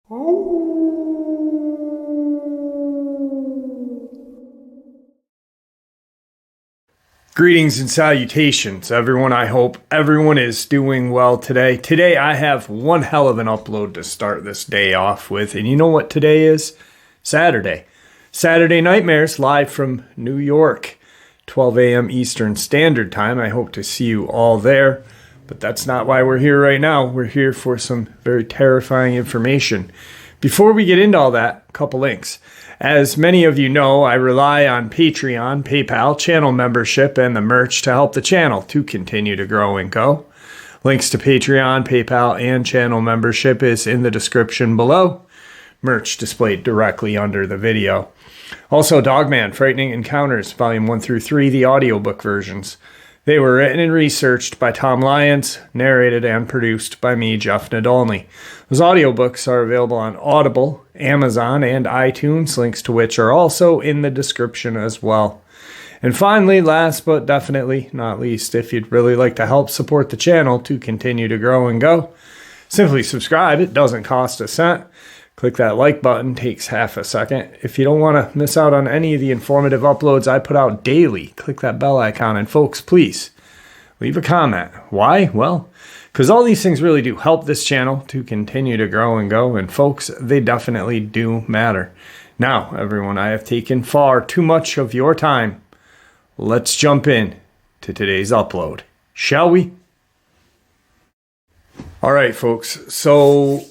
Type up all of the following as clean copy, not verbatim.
Greetings and salutations, everyone. I hope everyone is doing well today. Today I have one hell of an upload to start this day off with. And you know what today is? Saturday. Saturday Nightmares live from New York, 12 a.m. Eastern Standard Time. I hope to see you all there. But that's not why we're here right now. We're here for some very terrifying information. Before we get into all that, a couple links. As many of you know, I rely on Patreon, PayPal, channel membership, and the merch to help the channel to continue to grow and go. Links to Patreon, PayPal, and channel membership is in the description below. Merch displayed directly under the video. Also, Dogman, Frightening Encounters, Volume 1 through 3, the audiobook versions. They were written and researched by Tom Lyons, narrated and produced by me, Jeff Nadolny. Those audiobooks are available on Audible, Amazon, and iTunes, links to which are also in the description as well. And finally, last but definitely not least, if you'd really like to help support the channel to continue to grow and go, simply subscribe. It doesn't cost a cent. Click that like button, takes half a second. If you don't want to miss out on any of the informative uploads I put out daily, click that bell icon. And folks, please leave a comment. Why? Well, because all these things really do help this channel to continue to grow and go. And folks, they definitely do matter. Now, everyone, I have taken far too much of your time. Let's jump in to today's upload, shall we? All right, folks. So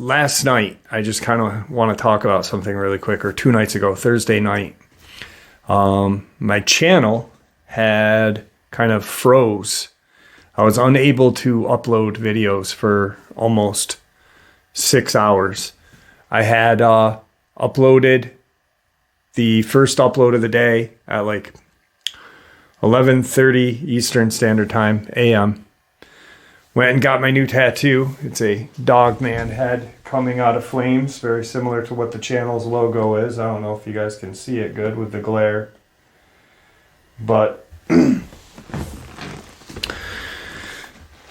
last night, I just kind of want to talk about something really quick, or 2 nights ago, Thursday night. My channel had kind of froze. I was unable to upload videos for almost 6 hours. I had uploaded the first upload of the day at like 11:30 Eastern Standard Time, AM. Went and got my new tattoo. It's a Dogman head coming out of flames, very similar to what the channel's logo is. I don't know if you guys can see it good with the glare. But come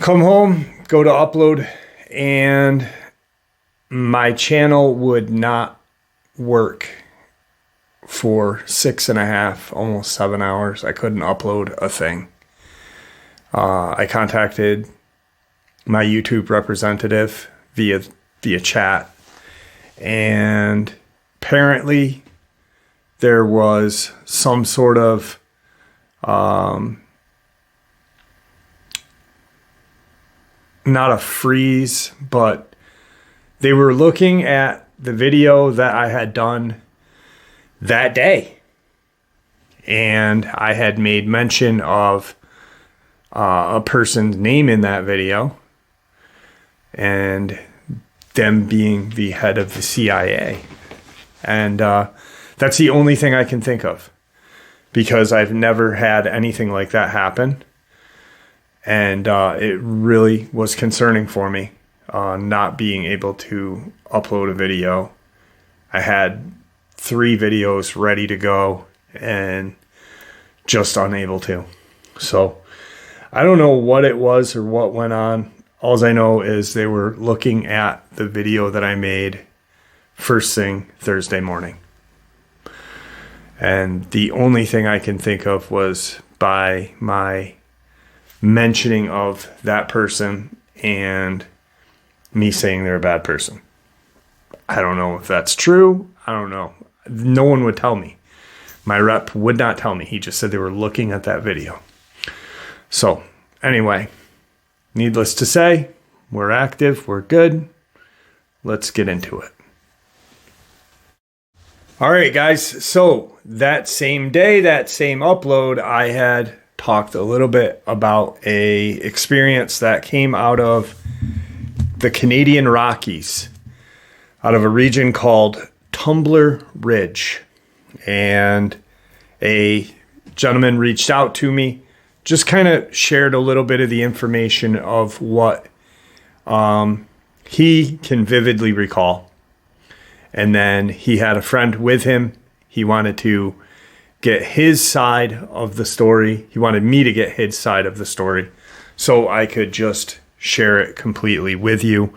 home, go to upload, and my channel would not work for 6.5, almost 7 hours. I couldn't upload a thing. I contacted my YouTube representative via chat, and apparently there was some sort of not a freeze, but they were looking at the video that I had done that day, and I had made mention of a person's name in that video, and them being the head of the CIA. And that's the only thing I can think of, because I've never had anything like that happen. And it really was concerning for me, not being able to upload a video. I had 3 videos ready to go and just unable to. So I don't know what it was or what went on. All I know is they were looking at the video that I made first thing Thursday morning. And the only thing I can think of was by my mentioning of that person and me saying they're a bad person. I don't know if that's true. I don't know. No one would tell me. My rep would not tell me. He just said they were looking at that video. So anyway, needless to say, we're active, we're good. Let's get into it. All right, guys. So that same day, that same upload, I had talked a little bit about a experience that came out of the Canadian Rockies, out of a region called Tumblr Ridge. And a gentleman reached out to me, just kind of shared a little bit of the information of what he can vividly recall. And then he had a friend with him. He wanted to get his side of the story. He wanted me to get his side of the story so I could just share it completely with you.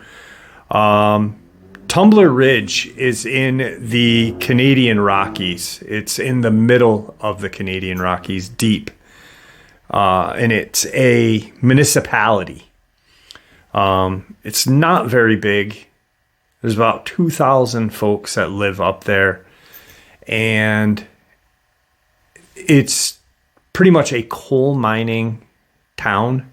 Tumblr Ridge is in the Canadian Rockies. It's in the middle of the Canadian Rockies, deep. And it's a municipality. It's not very big. There's about 2,000 folks that live up there. And it's pretty much a coal mining town.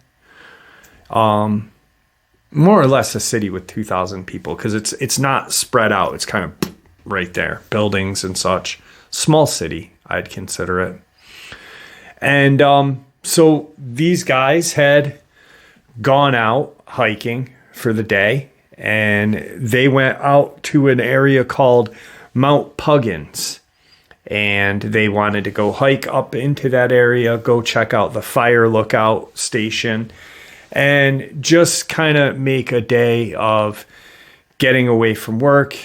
More or less a city with 2,000 people, because it's not spread out. It's kind of right there, buildings and such. Small city, I'd consider it. And so these guys had gone out hiking for the day, and they went out to an area called Mount Puggins. And they wanted to go hike up into that area, go check out the fire lookout station, and just kind of make a day of getting away from work,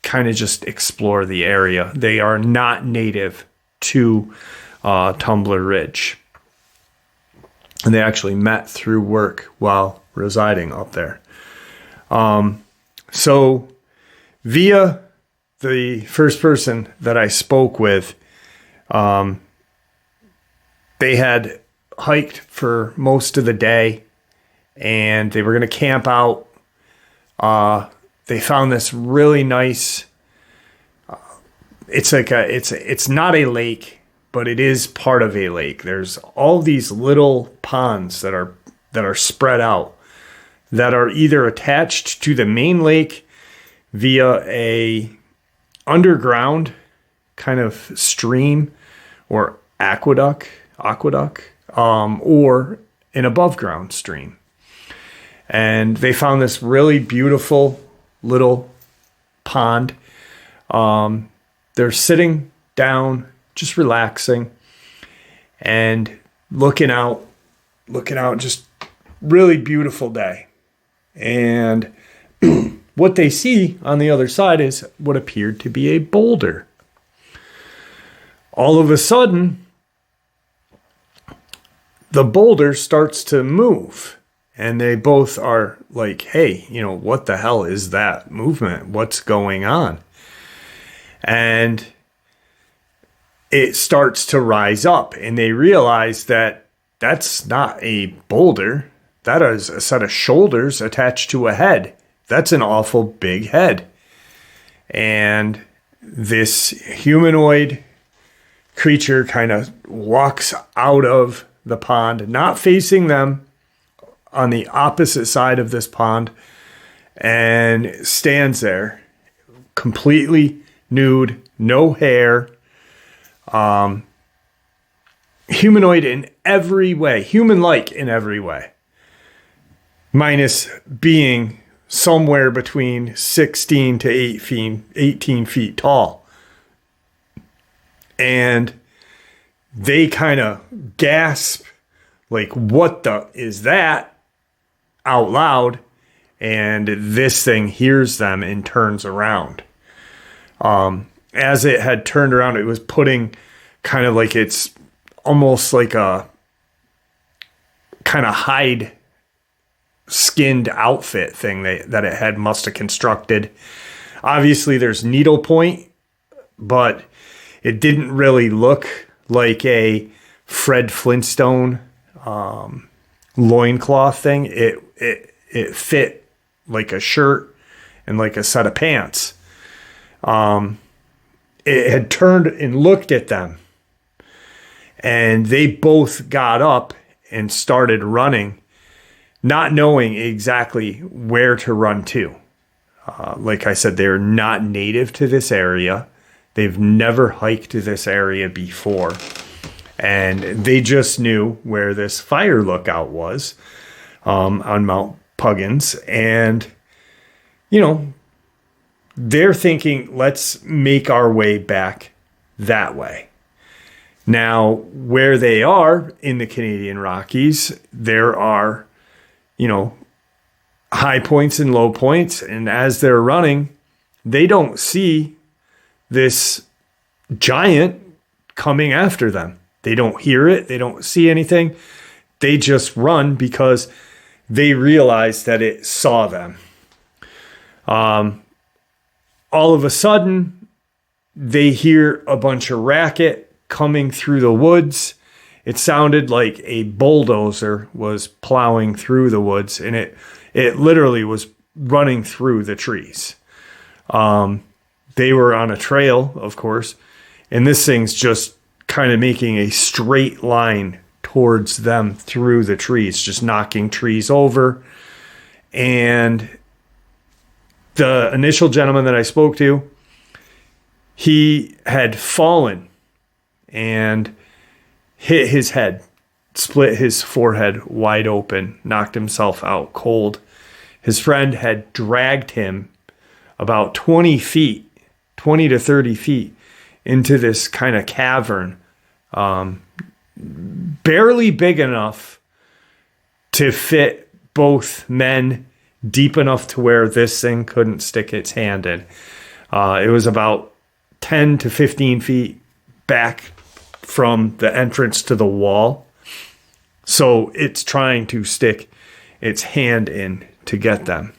kind of just explore the area. They are not native to Tumblr Ridge. And they actually met through work while residing up there. So via the first person that I spoke with, they had hiked for most of the day, and they were going to camp out. They found this really nice. It's not a lake, but it is part of a lake. There's all these little ponds that are spread out, that are either attached to the main lake via a underground kind of stream or aqueduct, or an above ground stream. And they found this really beautiful little pond. They're sitting down, just relaxing and looking out, just really beautiful day. And what they see on the other side is what appeared to be a boulder. All of a sudden, the boulder starts to move, and they both are like, hey, what the hell is that movement? What's going on? And it starts to rise up, and they realize that that's not a boulder. That is a set of shoulders attached to a head. That's an awful big head. And this humanoid creature kind of walks out of the pond, not facing them, on the opposite side of this pond, and stands there completely nude, no hair, humanoid in every way, human-like in every way, minus being somewhere between 16 to 18 feet tall. And they kind of gasp, like, what the is that, out loud. And this thing hears them and turns around. As it had turned around, it was putting kind of like, it's almost like a kind of hide skinned outfit thing that it must have constructed. Obviously there's needlepoint, but it didn't really look like a Fred Flintstone loincloth thing. It fit like a shirt and like a set of pants. It had turned and looked at them, and they both got up and started running, not knowing exactly where to run to. Like I said, they're not native to this area. They've never hiked to this area before. And they just knew where this fire lookout was on Mount Puggins. And, they're thinking, let's make our way back that way. Now, where they are in the Canadian Rockies, there are, high points and low points. And as they're running, they don't see this giant coming after them. They don't hear it. They don't see anything. They just run because they realize that it saw them. all of a sudden, they hear a bunch of racket coming through the woods. It sounded like a bulldozer was plowing through the woods, and it literally was running through the trees. They were on a trail, of course, and this thing's just kind of making a straight line towards them through the trees, just knocking trees over. And the initial gentleman that I spoke to, he had fallen and hit his head, split his forehead wide open, knocked himself out cold. His friend had dragged him about 20 to 30 feet into this kind of cavern, barely big enough to fit both men, deep enough to where this thing couldn't stick its hand in. It was about 10 to 15 feet back from the entrance to the wall. So it's trying to stick its hand in to get them.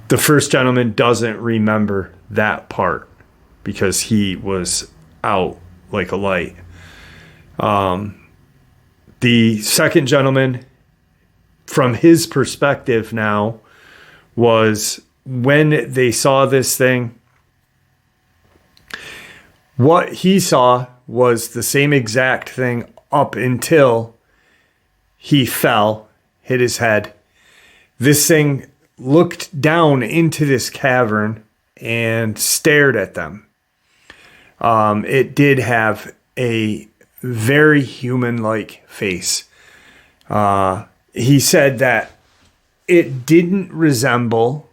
The first gentleman doesn't remember that part because he was out like a light. The second gentleman, from his perspective now, was when they saw this thing, what he saw was the same exact thing up until he fell, hit his head. This thing looked down into this cavern and stared at them. It did have a very human-like face. He said that it didn't resemble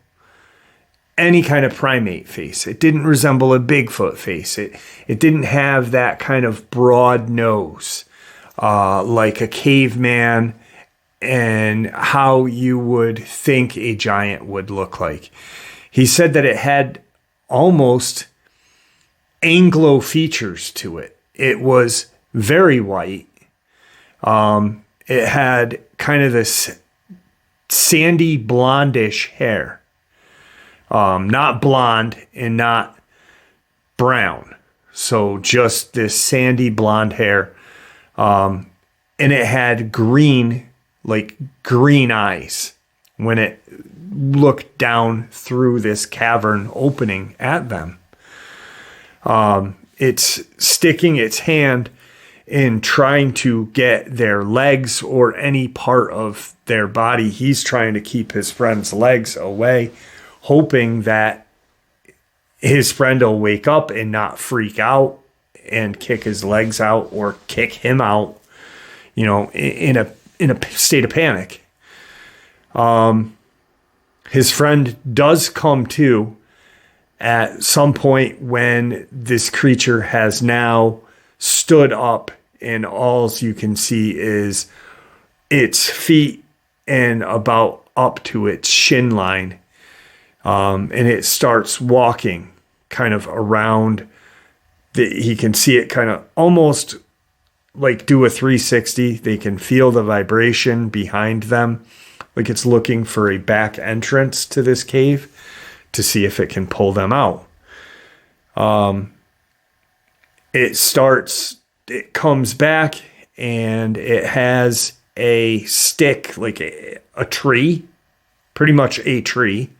any kind of primate face. It didn't resemble a Bigfoot face. It didn't have that kind of broad nose, like a caveman and how you would think a giant would look like. He said that it had almost Anglo features to it. It was very white. It had kind of this sandy blondish hair. Not blonde and not brown. So just this sandy blonde hair. And it had green eyes when it looked down through this cavern opening at them. It's sticking its hand in trying to get their legs or any part of their body. He's trying to keep his friend's legs away, hoping that his friend will wake up and not freak out and kick his legs out or kick him out, in a state of panic. His friend does come to at some point when this creature has now stood up, and all you can see is its feet and about up to its shin line. And it starts walking kind of around. He can see it kind of almost like do a 360. They can feel the vibration behind them, like it's looking for a back entrance to this cave to see if it can pull them out. It comes back and it has a stick, like a tree, pretty much a tree.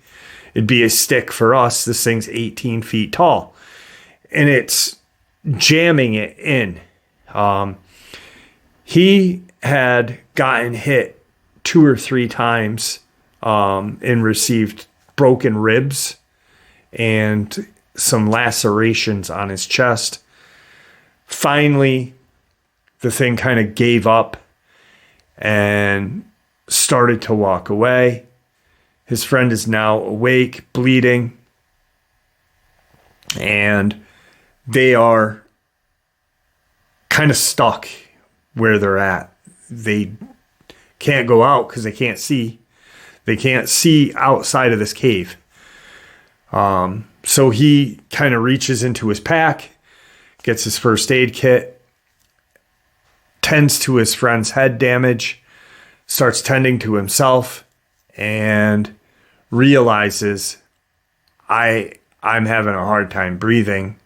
It'd be a stick for us. This thing's 18 feet tall. And it's jamming it in. He had gotten hit 2 or 3 times and received broken ribs and some lacerations on his chest. Finally, the thing kind of gave up and started to walk away. His friend is now awake, bleeding, and they are kind of stuck where they're at. They can't go out because they can't see. They can't see outside of this cave. So he kind of reaches into his pack, gets his first aid kit, tends to his friend's head damage, starts tending to himself, and realizes I'm having a hard time breathing.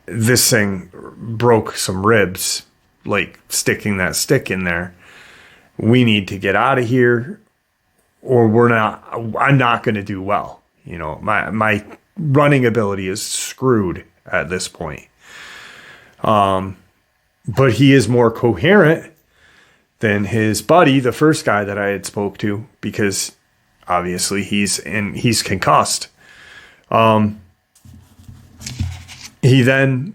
This thing broke some ribs, like sticking that stick in there. We need to get out of here, or I'm not going to do well. You know, my running ability is screwed at this point. But he is more coherent than his buddy, the first guy that I had spoke to, because obviously he's concussed. He then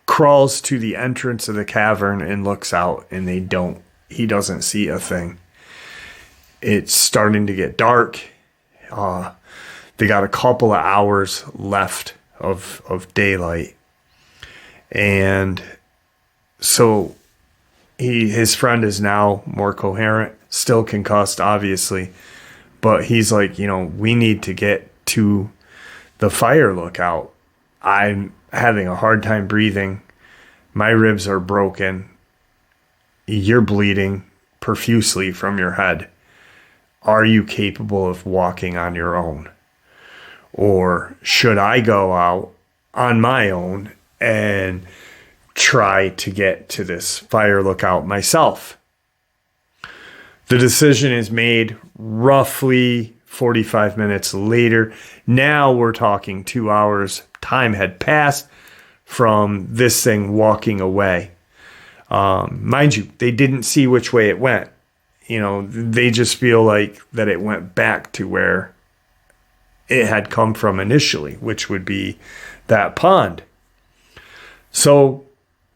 crawls to the entrance of the cavern and looks out, and he doesn't see a thing. It's starting to get dark. They got a couple of hours left of daylight. And so his friend is now more coherent, still concussed, obviously. But he's like, you know, we need to get to the fire lookout. I'm having a hard time breathing. My ribs are broken. You're bleeding profusely from your head. Are you capable of walking on your own? Or should I go out on my own and try to get to this fire lookout myself? The decision is made roughly 45 minutes later. Now we're talking 2 hours. Time had passed from this thing walking away. Mind you, they didn't see which way it went. You know, they just feel like that it went back to where it had come from initially, which would be that pond. So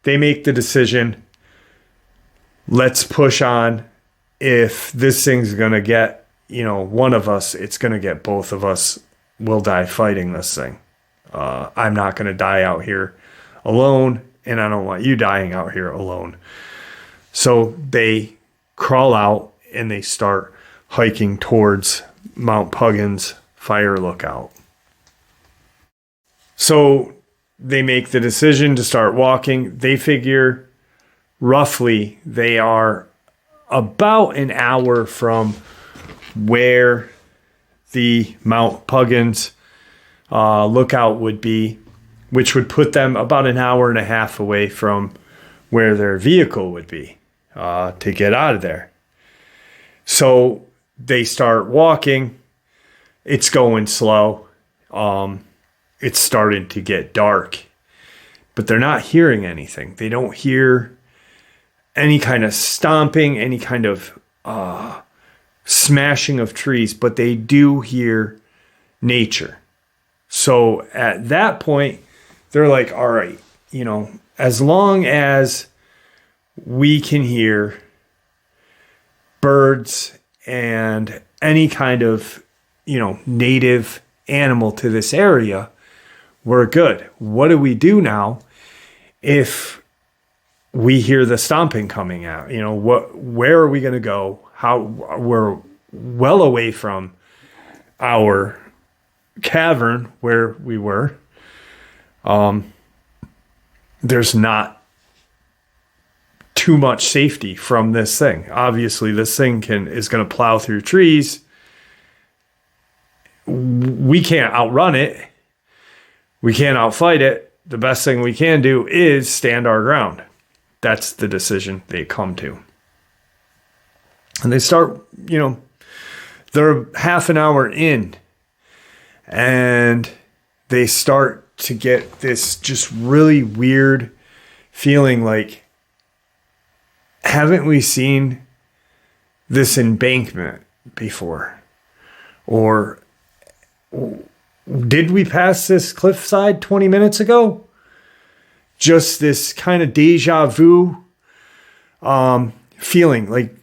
they make the decision, let's push on. If this thing's going to get, you know, one of us, it's going to get both of us. We'll die fighting this thing. I'm not going to die out here alone, and I don't want you dying out here alone. So they crawl out and they start hiking towards Mount Puggins fire lookout. So they make the decision to start walking. They figure roughly they are about an hour from where the Mount Puggins lookout would be, which would put them about an hour and a half away from where their vehicle would be to get out of there. So they start walking. It's going slow. It's starting to get dark, but they're not hearing anything. They don't hear any kind of stomping, any kind of smashing of trees, but they do hear nature. So at that point, they're like, all right, you know, as long as we can hear birds and any kind of, you know, native animal to this area, we're good. What do we do now if we hear the stomping coming out? You know, where are we going to go? How we're well away from our cavern where we were. There's not too much safety from this thing. Obviously, this thing is going to plow through trees. We can't outrun it. We can't outfight it. The best thing we can do is stand our ground. That's the decision they come to. And they start, you know, they're half an hour in, and they start to get this just really weird feeling like, haven't we seen this embankment before? Or did we pass this cliffside 20 minutes ago? Just this kind of deja vu feeling, like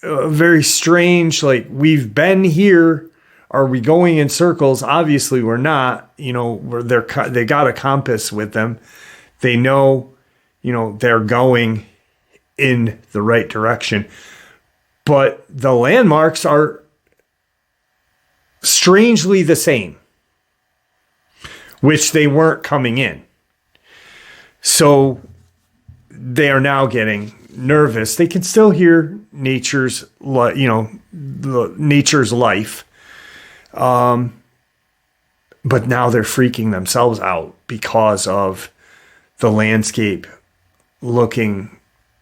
very strange, like we've been here. Are we going in circles? Obviously we're not. You know, they got a compass with them. They know, you know, they're going in the right direction. But the landmarks are strangely the same, which they weren't coming in. So they are now getting nervous. They can still hear nature's life. But now they're freaking themselves out because of the landscape looking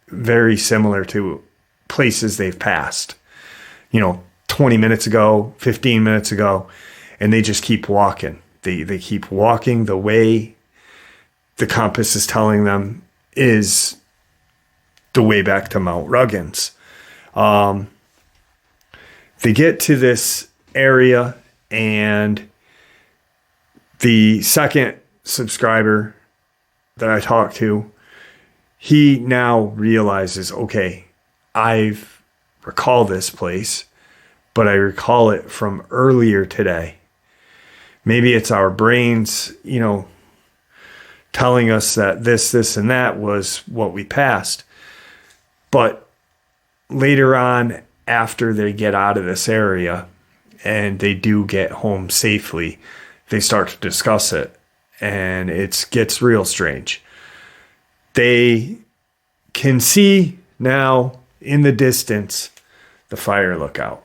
very similar to places they've passed, 20 minutes ago, 15 minutes ago, and they just keep walking. They keep walking the way the compass is telling them is the way back to Mount Ruggins. They get to this area, and the second subscriber that I talked to, he now realizes, okay, I've recall this place, but I recall it from earlier today. Maybe it's our brains, telling us that this, and that was what we passed. But later on, after they get out of this area and they do get home safely, they start to discuss it, and it gets real strange. They can see now in the distance the fire lookout,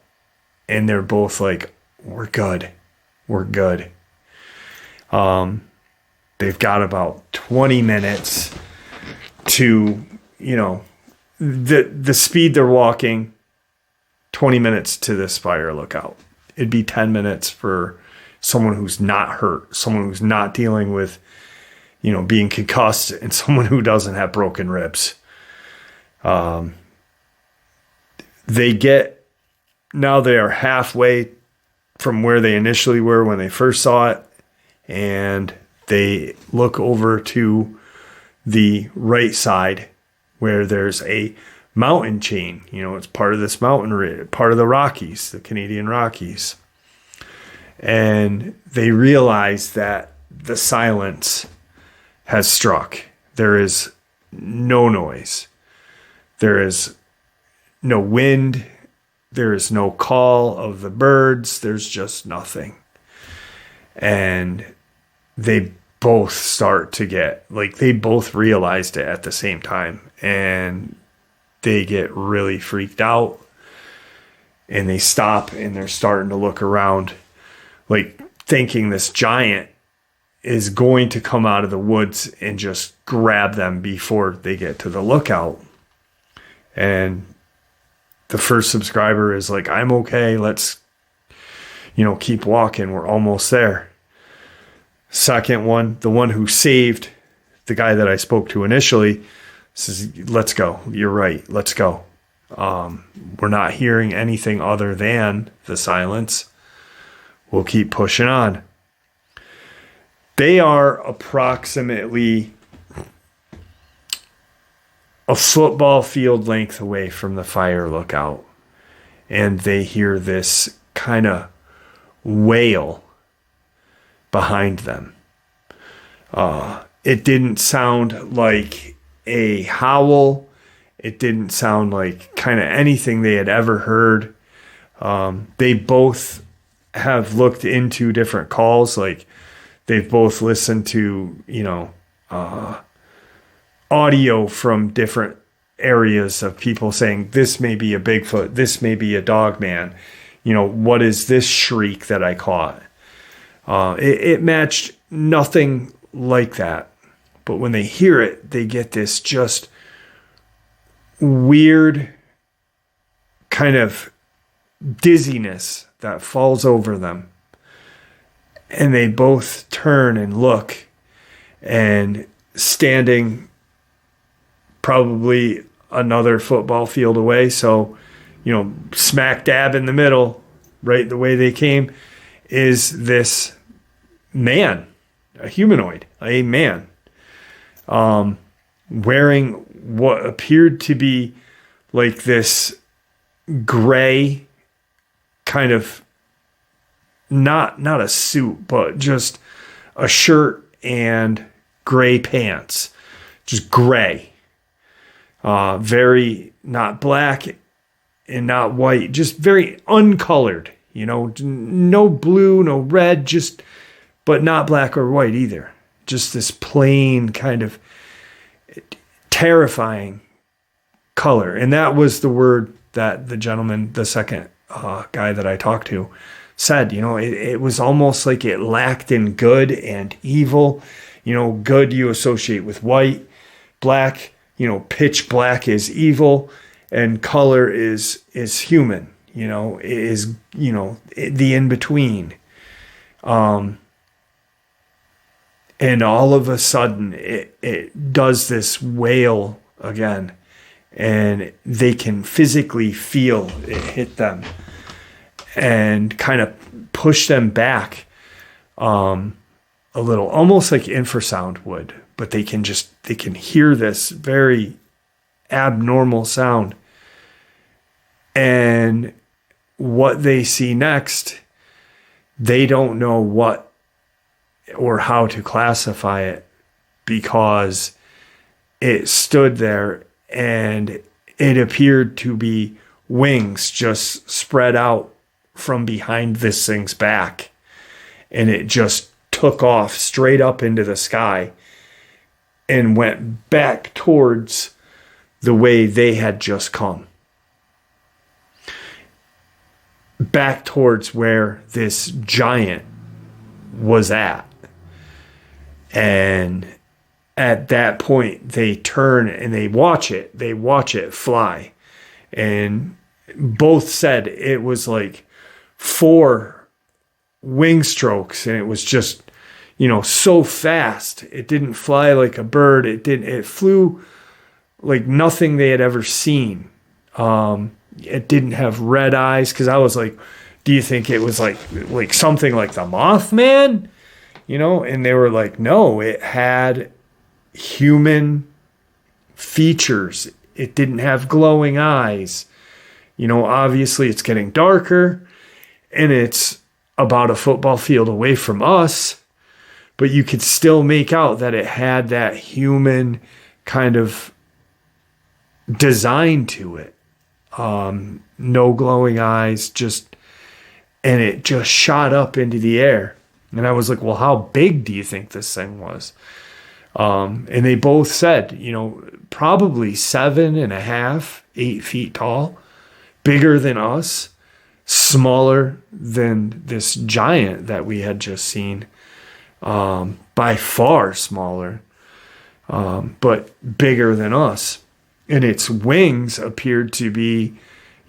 and they're both like, we're good. They've got about 20 minutes to, the speed they're walking, 20 minutes to this fire lookout. It'd be 10 minutes for someone who's not hurt, someone who's not dealing with, being concussed, and someone who doesn't have broken ribs. Now they are halfway from where they initially were when they first saw it, and they look over to the right side where there's a mountain chain. It's part of this mountain ridge, part of the Rockies, the Canadian Rockies. And they realize that the silence has struck. There is no noise. There is no wind. There is no call of the birds. There's just nothing. And they both start to get, they both realized it at the same time. And they get really freaked out. And they stop, and they're starting to look around, thinking this giant is going to come out of the woods and just grab them before they get to the lookout. And the first subscriber is like, I'm okay. Let's, keep walking. We're almost there. Second one, the one who saved the guy that I spoke to initially, says, let's go. You're right. Let's go. We're not hearing anything other than the silence. We'll keep pushing on. They are approximately a football field length away from the fire lookout, and they hear this kind of wail behind them. It didn't sound like a howl. It didn't sound like kind of anything they had ever heard. They both have looked into different calls. They've both listened to, audio from different areas of people saying, this may be a Bigfoot, this may be a Dogman. What is this shriek that I caught? It matched nothing like that. But when they hear it, they get this just weird kind of dizziness that falls over them. And they both turn and look, and standing probably another football field away, so, smack dab in the middle, right the way they came, is this man, a humanoid, a man, wearing what appeared to be like this gray kind of, not a suit, but just a shirt and gray pants, just gray, very not black and not white, just very uncolored, no blue, no red, but not black or white either. Just this plain kind of terrifying color. And that was the word that the gentleman, the second guy that I talked to, said, it was almost like it lacked in good and evil. Good you associate with white, black, pitch black is evil, and color is human, is, the in between. And all of a sudden it does this wail again, and they can physically feel it hit them and kind of push them back a little, almost like infrasound would, but they can hear this very abnormal sound. And what they see next, they don't know what or how to classify it, because it stood there and it appeared to be wings just spread out from behind this thing's back, and it just took off straight up into the sky and went back towards the way they had just come, back towards where this giant was at. And at that point, they turn and they watch it fly. And both said it was like 4 wing strokes, and it was just, so fast. It didn't fly like a bird. It flew like nothing they had ever seen. It didn't have red eyes, because I was like, do you think it was like something like the Mothman? And they were like, no, it had human features. It didn't have glowing eyes. Obviously it's getting darker and it's about a football field away from us, but you could still make out that it had that human kind of design to it. No glowing eyes, and it just shot up into the air. And I was like, well, how big do you think this thing was? And they both said, probably 7.5, 8 feet tall, bigger than us, smaller than this giant that we had just seen, by far smaller, but bigger than us. And its wings appeared to be,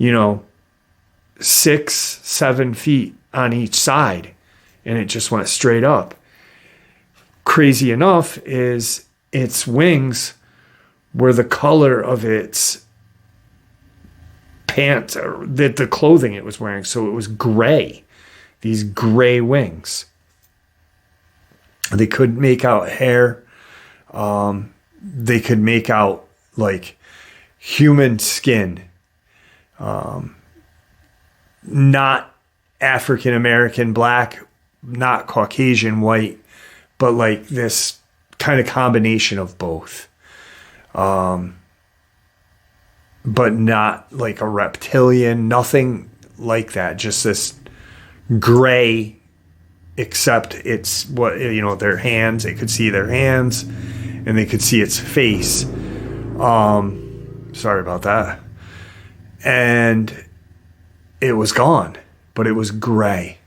6-7 feet on each side. And it just went straight up. Crazy enough is its wings were the color of its pants, or the clothing it was wearing. So it was gray, these gray wings. They couldn't make out hair. They could make out like human skin. Not African American black, not Caucasian white, but like this kind of combination of both. But not like a reptilian, nothing like that. Just this gray, except it's what, their hands, they could see their hands and they could see its face. Sorry about that. And it was gone, but it was gray.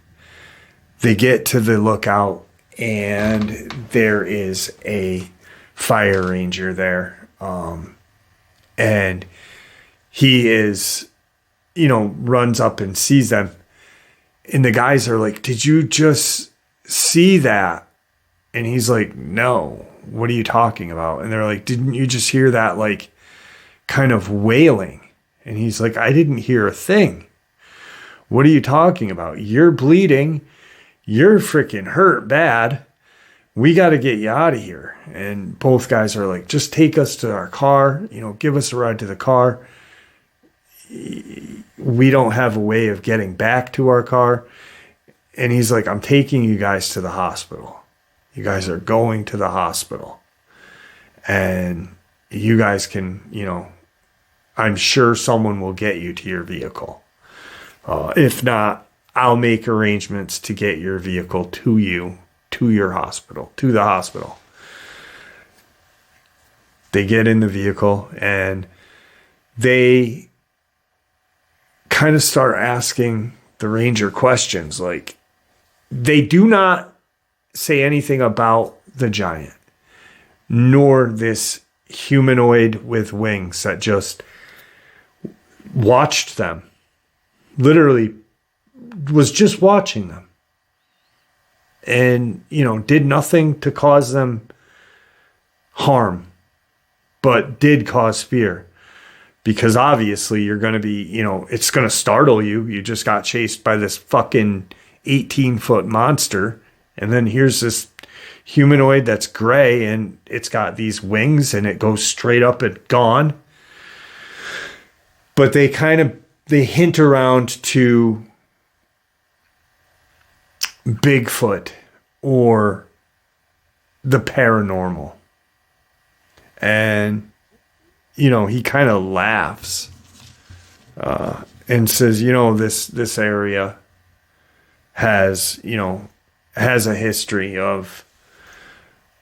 They get to the lookout and there is a fire ranger there. And he is, runs up and sees them. And the guys are like, did you just see that? And he's like, no, what are you talking about? And they're like, didn't you just hear that like kind of wailing? And he's like, I didn't hear a thing. What are you talking about? You're bleeding. You're freaking hurt bad. We got to get you out of here. And both guys are like, just take us to our car. Give us a ride to the car. We don't have a way of getting back to our car. And he's like, I'm taking you guys to the hospital. You guys are going to the hospital. And you guys can, I'm sure someone will get you to your vehicle. If not, I'll make arrangements to get your vehicle to you, to your hospital, to the hospital. They get in the vehicle and they kind of start asking the ranger questions. Like, they do not say anything about the giant, nor this humanoid with wings that just watched them. Literally was just watching them. And, did nothing to cause them harm, but did cause fear. Because obviously you're going to be, it's going to startle you. You just got chased by this fucking 18-foot monster. And then here's this humanoid that's gray and it's got these wings and it goes straight up and gone. But they hint around to Bigfoot or the paranormal. And, he kind of laughs and says, this area has a history of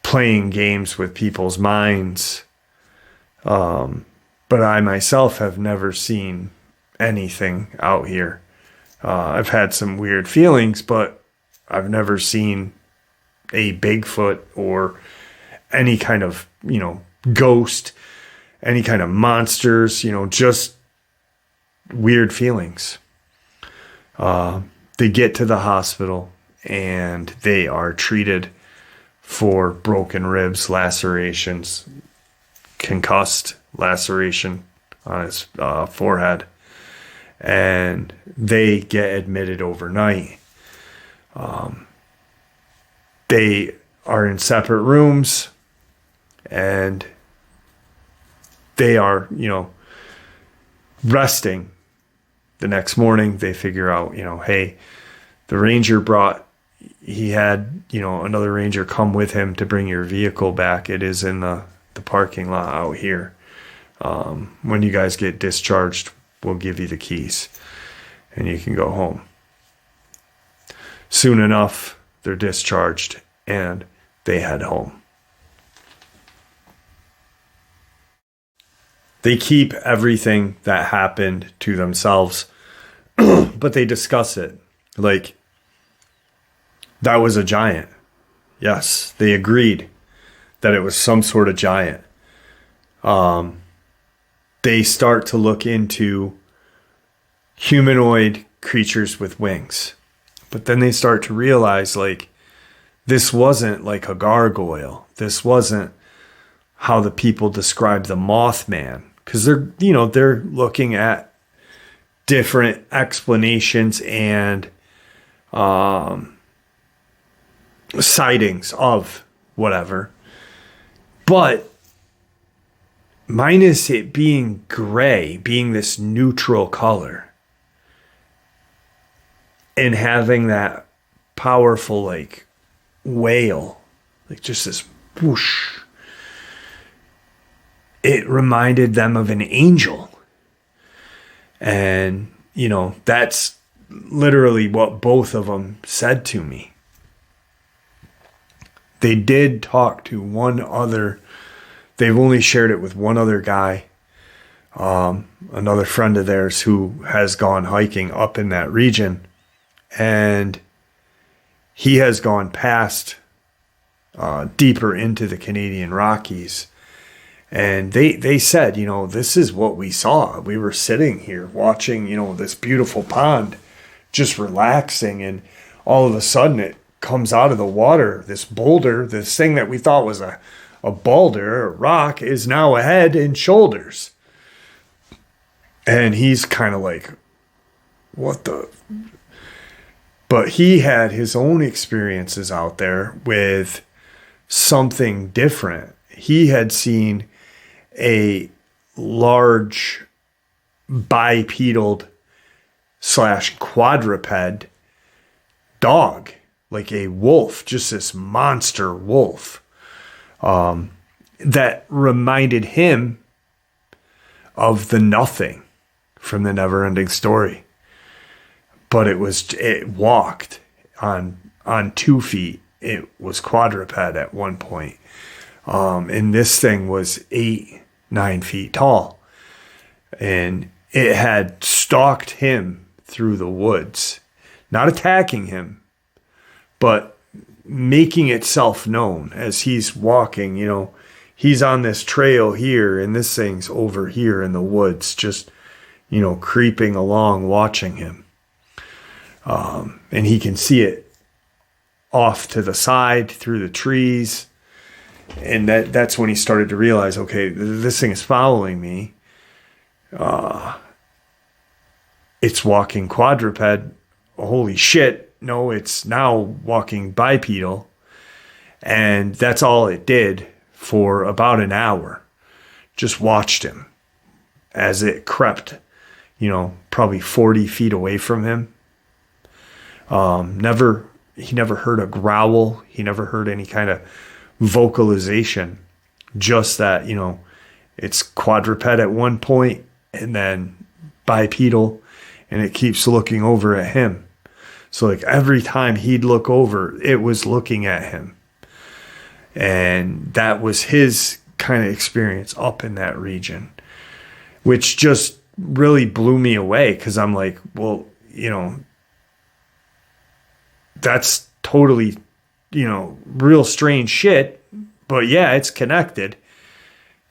playing games with people's minds. But I myself have never seen anything out here. I've had some weird feelings, but I've never seen a Bigfoot or any kind of, ghost, any kind of monsters, just weird feelings. They get to the hospital and they are treated for broken ribs, lacerations, concussed laceration on his forehead. And they get admitted overnight. They are in separate rooms and they are, resting. The next morning they figure out, hey, the ranger he had, another ranger come with him to bring your vehicle back. It is in the parking lot out here. When you guys get discharged, we'll give you the keys and you can go home. Soon enough, they're discharged and they head home. They keep everything that happened to themselves, but they discuss it. Like, that was a giant. Yes, they agreed that it was some sort of giant. They start to look into humanoid creatures with wings. But then they start to realize, like, this wasn't like a gargoyle. This wasn't how the people describe the Mothman. Because they're looking at different explanations and sightings of whatever. But minus it being gray, being this neutral color, and having that powerful, like, wail, like just this whoosh, it reminded them of an angel. And, that's literally what both of them said to me. They did talk to one other. They've only shared it with one other guy, another friend of theirs who has gone hiking up in that region. And he has gone past deeper into the Canadian Rockies. And they said, this is what we saw. We were sitting here watching, this beautiful pond, just relaxing. And all of a sudden it comes out of the water. This boulder, this thing that we thought was a boulder, a rock, is now a head and shoulders. And he's kind of like, what the... But he had his own experiences out there with something different. He had seen a large bipedal / quadruped dog, like a wolf, just this monster wolf, that reminded him of the Nothing from the Never-Ending Story. But it walked on 2 feet. It was quadruped at one point. And this thing was 8-9 feet tall. And it had stalked him through the woods not attacking him, but making itself known as he's walking. He's on this trail here, and this thing's over here in the woods, just, creeping along, watching him. And he can see it off to the side through the trees. And that's when he started to realize, okay, this thing is following me. It's walking quadruped. Holy shit. No, it's now walking bipedal. And that's all it did for about an hour. Just watched him as it crept, probably 40 feet away from him. He never heard a growl. He never heard any kind of vocalization. Just that, it's quadruped at one point and then bipedal, and it keeps looking over at him. So like every time he'd look over, it was looking at him. And that was his kind of experience up in that region, which just really blew me away, because I'm like, well, that's totally, real strange shit. But yeah, it's connected.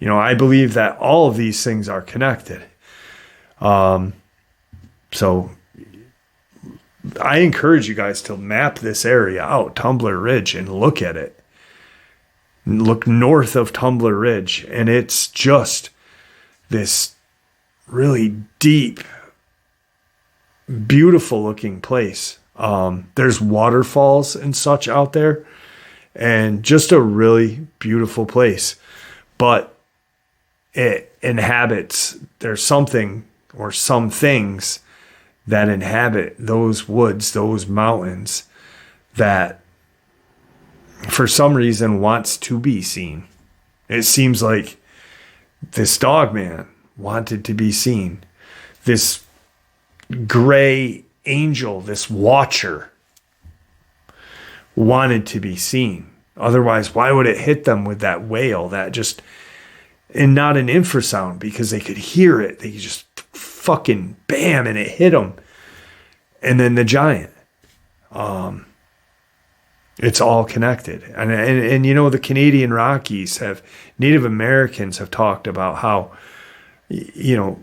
I believe that all of these things are connected. So I encourage you guys to map this area out, Tumblr Ridge, and look at it. Look north of Tumblr Ridge, and it's just this really deep, beautiful looking place. There's waterfalls and such out there, and just a really beautiful place. But it inhabits, there's something or some things that inhabit those woods, those mountains, that for some reason wants to be seen. It seems like this Dogman wanted to be seen. This gray angel, this watcher, wanted to be seen. Otherwise, why would it hit them with that wail, that just, and not an infrasound, because they could hear it. They just fucking bam, and it hit them. And then the giant. It's all connected. And the Canadian Rockies Native Americans have talked about how,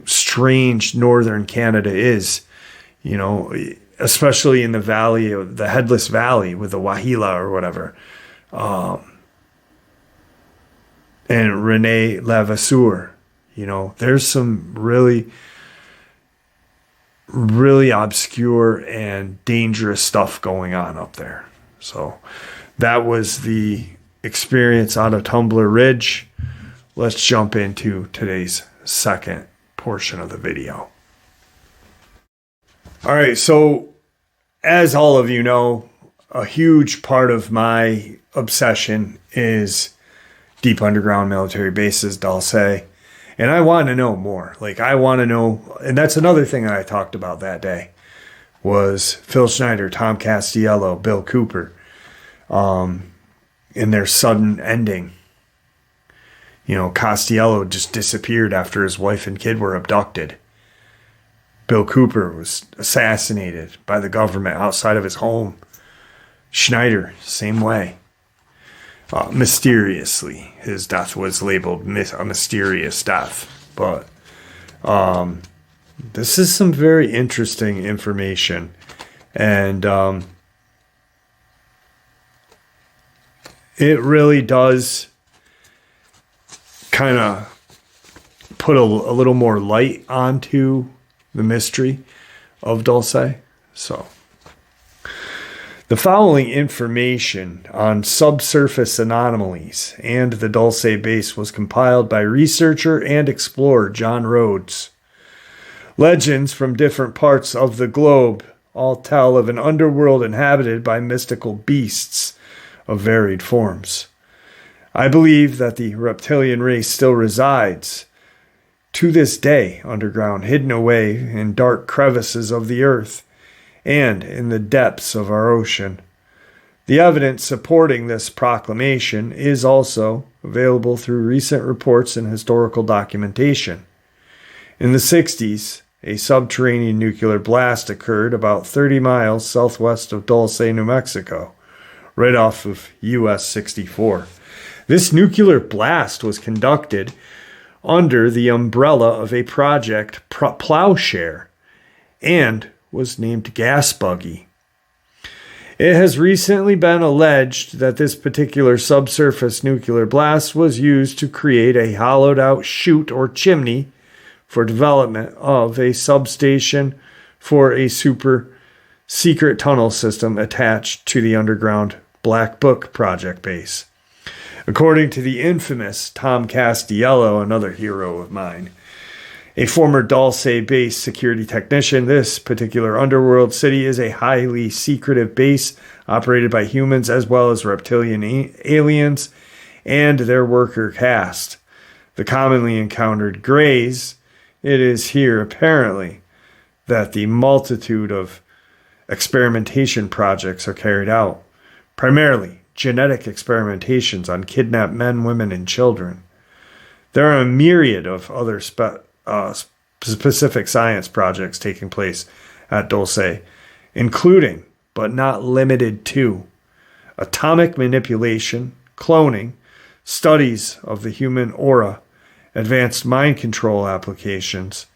strange northern Canada is, especially in the valley, of the Headless Valley with the Wahila or whatever. And Rene Levasseur, there's some really, really obscure and dangerous stuff going on up there. So that was the experience out of Tumblr Ridge. Let's jump into today's second portion of the video. All right, so as all of you know, a huge part of my obsession is deep underground military bases, Dulce. And I want to know more. I want to know, and that's another thing that I talked about that day, was Phil Schneider, Tom Castello, Bill Cooper, in their sudden ending. Castello just disappeared after his wife and kid were abducted. Bill Cooper was assassinated by the government outside of his home. Schneider, same way. Mysteriously, his death was labeled a mysterious death. But this is some very interesting information. And it really does kind of put a little more light onto the mystery of Dulce. So, the following information on subsurface anomalies and the Dulce base was compiled by researcher and explorer John Rhodes. Legends from different parts of the globe all tell of an underworld inhabited by mystical beasts of varied forms. I believe that the reptilian race still resides to this day underground, hidden away in dark crevices of the earth and in the depths of our ocean. The evidence supporting this proclamation is also available through recent reports and historical documentation. In the 60s, a subterranean nuclear blast occurred about 30 miles southwest of Dulce, New Mexico, right off of US 64. This nuclear blast was conducted under the umbrella of a project Plowshare and was named Gas Buggy. It has recently been alleged that this particular subsurface nuclear blast was used to create a hollowed out chute or chimney for development of a substation for a super secret tunnel system attached to the underground Black Book project base. According to the infamous Tom Castello, another hero of mine, a former Dulce-based security technician, this particular underworld city is a highly secretive base operated by humans as well as reptilian aliens and their worker caste. The commonly encountered Greys, it is here apparently that the multitude of experimentation projects are carried out, primarily genetic experimentations on kidnapped men, women, and children. There are a myriad of other specific science projects taking place at Dulce, including, but not limited to, atomic manipulation, cloning, studies of the human aura, advanced mind control applications,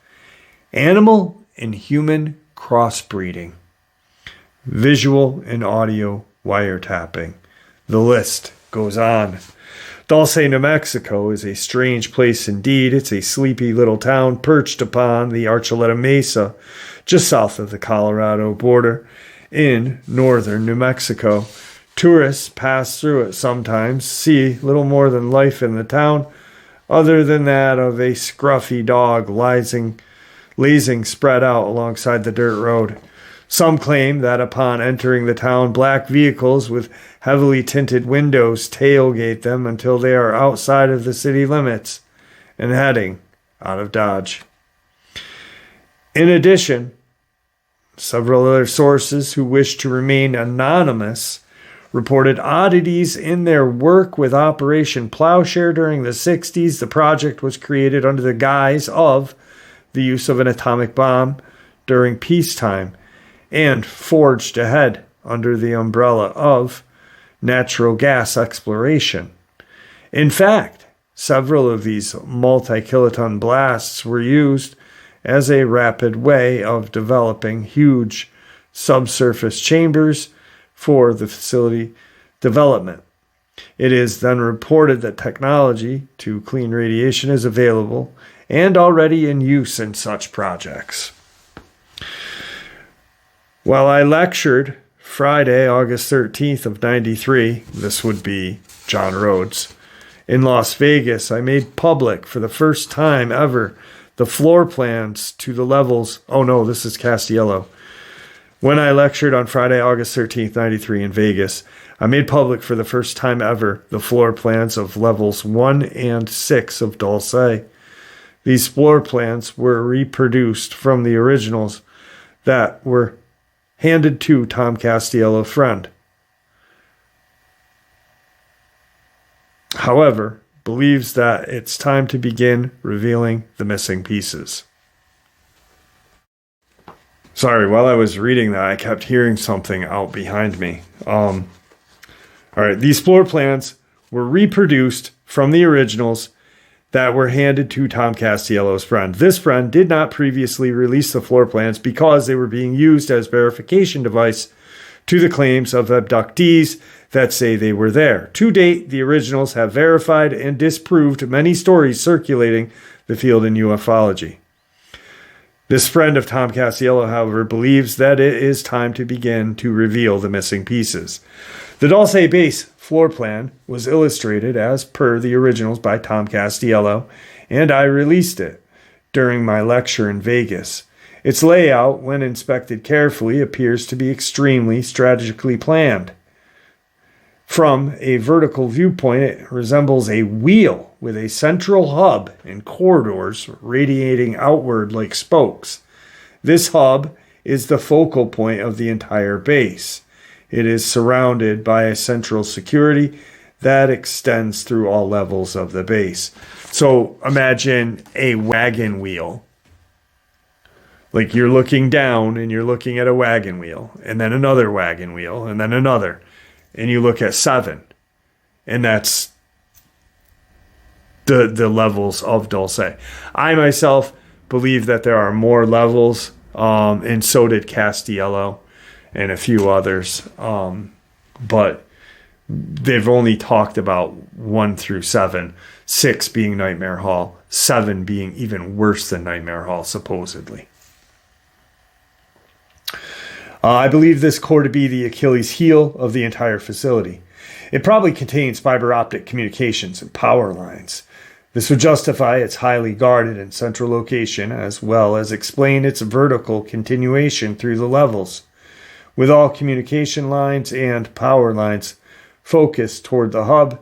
animal and human crossbreeding, visual and audio wiretapping. The list goes on. Dulce, New Mexico is a strange place indeed. It's a sleepy little town perched upon the Archuleta Mesa, just south of the Colorado border in northern New Mexico. Tourists pass through it sometimes, see little more than life in the town, other than that of a scruffy dog lazing spread out alongside the dirt road. Some claim that upon entering the town, black vehicles with heavily tinted windows tailgate them until they are outside of the city limits and heading out of Dodge. In addition, several other sources who wish to remain anonymous reported oddities in their work with Operation Plowshare during the 60s. The project was created under the guise of the use of an atomic bomb during peacetime and forged ahead under the umbrella of natural gas exploration. In fact, several of these multi-kiloton blasts were used as a rapid way of developing huge subsurface chambers for the facility development. It is then reported that technology to clean radiation is available and already in use in such projects. While I lectured Friday, August 13th of 93, this would be John Rhodes, in Las Vegas, I made public for the first time ever the floor plans to the levels. Oh no, this is Castello. When I lectured on Friday, August 13th, 93 in Vegas, I made public for the first time ever the floor plans of levels 1 and 6 of Dulce. These floor plans were reproduced from the originals that were handed to Tom Castello's friend. However, believes that it's time to begin revealing the missing pieces. Sorry, while I was reading that, I kept hearing something out behind me. All right, these floor plans were reproduced from the originals that were handed to Tom Castello's friend. This friend did not previously release the floor plans because they were being used as verification device to the claims of abductees that say they were there. To date, the originals have verified and disproved many stories circulating the field in ufology. This friend of Tom Castello, however, believes that it is time to begin to reveal the missing pieces. The Dulce base floor plan was illustrated as per the originals by Tom Castello, and I released it during my lecture in Vegas. Its layout, when inspected carefully, appears to be extremely strategically planned. From a vertical viewpoint, it resembles a wheel with a central hub and corridors radiating outward like spokes. This hub is the focal point of the entire base. It is surrounded by a central security that extends through all levels of the base. So imagine a wagon wheel Like you're looking down and you're looking at a wagon wheel, and then another wagon wheel, and then another. And you look at 7. And that's the levels of Dulce. I myself believe that there are more levels, and so did Castello and a few others. But they've only talked about 1 through 7, 6 being Nightmare Hall, 7 being even worse than Nightmare Hall, supposedly. I believe this core to be the Achilles heel of the entire facility. It probably contains fiber optic communications and power lines. This would justify its highly guarded and central location, as well as explain its vertical continuation through the levels. With all communication lines and power lines focused toward the hub,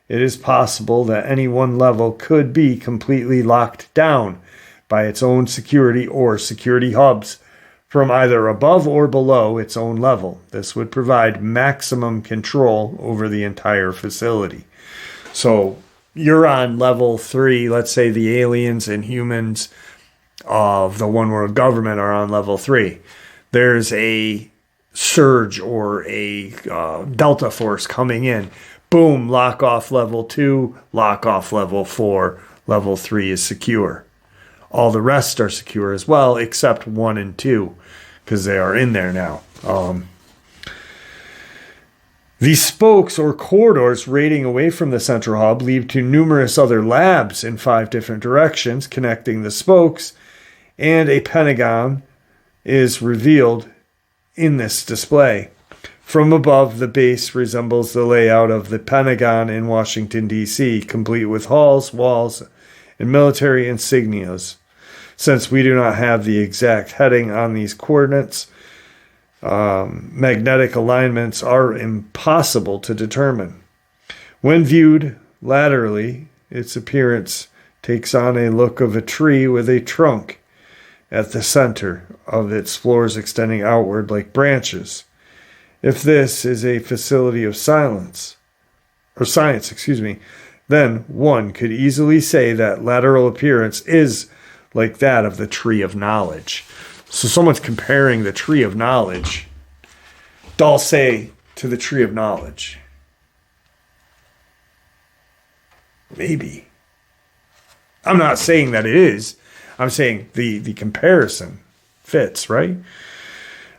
it is possible that any one level could be completely locked down by its own security or security hubs from either above or below its own level. This would provide maximum control over the entire facility. So you're on level 3, let's say the aliens and humans of the one world government are on level 3. There's a surge or a delta force coming in. Boom, lock off level 2, lock off level 4, level 3 is secure. All the rest are secure as well, except 1 and 2, because they are in there now. These spokes or corridors radiating away from the central hub lead to numerous other labs in 5 different directions connecting the spokes, and a pentagon is revealed in this display. From above, the base resembles the layout of the Pentagon in Washington, D.C., complete with halls, walls, and military insignias. Since we do not have the exact heading on these coordinates, magnetic alignments are impossible to determine. When viewed laterally, its appearance takes on a look of a tree with a trunk at the center of its floors extending outward like branches. If this is a facility of science, then one could easily say that lateral appearance is like that of the Tree of Knowledge. So someone's comparing the Tree of Knowledge, Dulce, to the Tree of Knowledge. Maybe. I'm not saying that it is. I'm saying the comparison fits, right?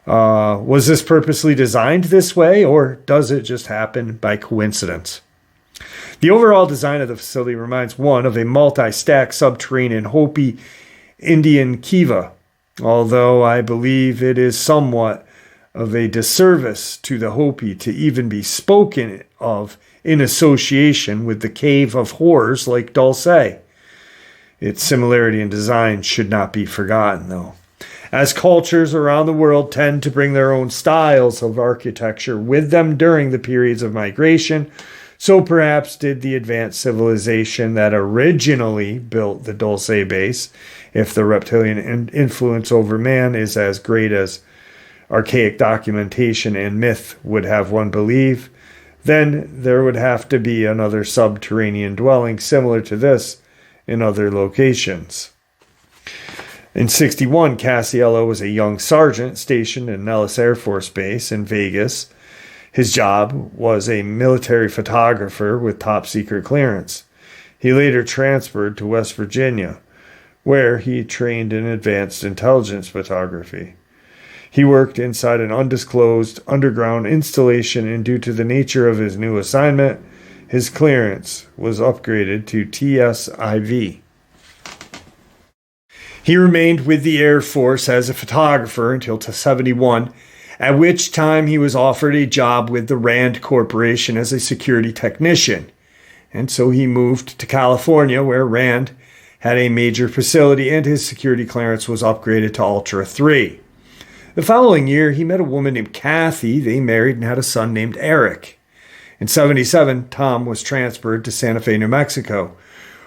Was this purposely designed this way, or does it just happen by coincidence? The overall design of the facility reminds one of a multi-stack subterranean Hopi Indian kiva, although I believe it is somewhat of a disservice to the Hopi to even be spoken of in association with the cave of horrors like Dulce. Its similarity in design should not be forgotten, though. As cultures around the world tend to bring their own styles of architecture with them during the periods of migration, so perhaps did the advanced civilization that originally built the Dulce base. If the reptilian influence over man is as great as archaic documentation and myth would have one believe, then there would have to be another subterranean dwelling similar to this in other locations. In 1961, Castello was a young sergeant stationed in Nellis Air Force Base in Vegas. His job was a military photographer with top secret clearance. He later transferred to West Virginia, where he trained in advanced intelligence photography. He worked inside an undisclosed underground installation, and due to the nature of his new assignment, his clearance was upgraded to TSIV. He remained with the Air Force as a photographer until 1971, at which time he was offered a job with the Rand Corporation as a security technician. And so he moved to California, where Rand had a major facility, and his security clearance was upgraded to Ultra 3. The following year, he met a woman named Kathy. They married and had a son named Eric. In 1977, Tom was transferred to Santa Fe, New Mexico,